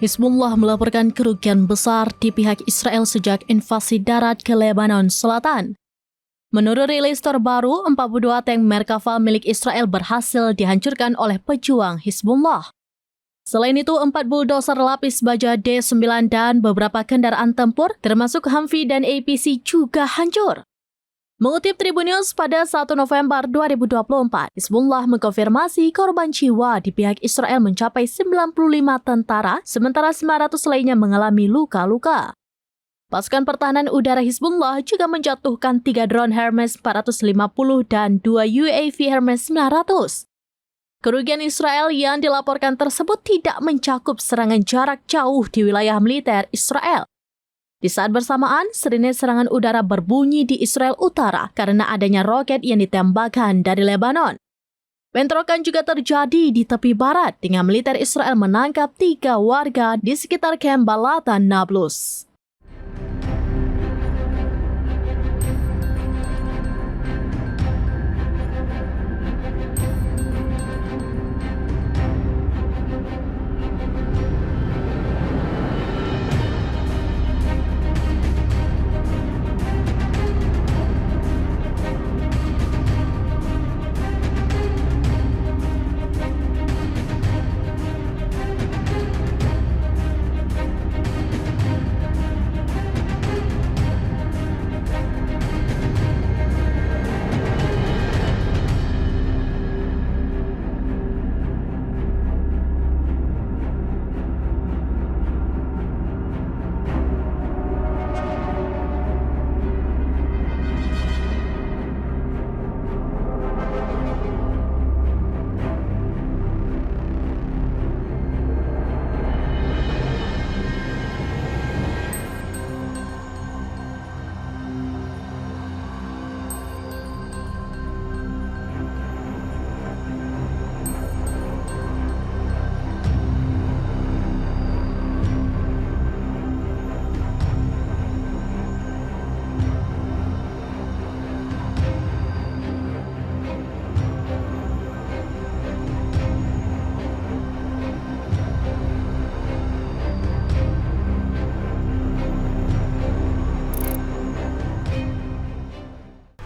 Hizbullah melaporkan kerugian besar di pihak Israel sejak invasi darat ke Lebanon Selatan. Menurut rilis terbaru, 42 tank Merkava milik Israel berhasil dihancurkan oleh pejuang Hizbullah. Selain itu, 4 bulldozer lapis baja D9 dan beberapa kendaraan tempur, termasuk Humvee dan APC juga hancur. Mengutip Tribun News pada 1 November 2024, Hizbullah mengkonfirmasi korban jiwa di pihak Israel mencapai 95 tentara, sementara 900 lainnya mengalami luka-luka. Pasukan pertahanan udara Hizbullah juga menjatuhkan 3 drone Hermes 450 dan 2 UAV Hermes 900. Kerugian Israel yang dilaporkan tersebut tidak mencakup serangan jarak jauh di wilayah militer Israel. Di saat bersamaan, sirine serangan udara berbunyi di Israel Utara karena adanya roket yang ditembakkan dari Lebanon. Bentrokan juga terjadi di tepi barat dengan militer Israel menangkap 3 warga di sekitar kamp Balatan Nablus.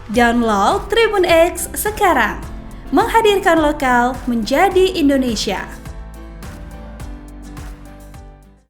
Download Tribun X sekarang, menghadirkan lokal menjadi Indonesia.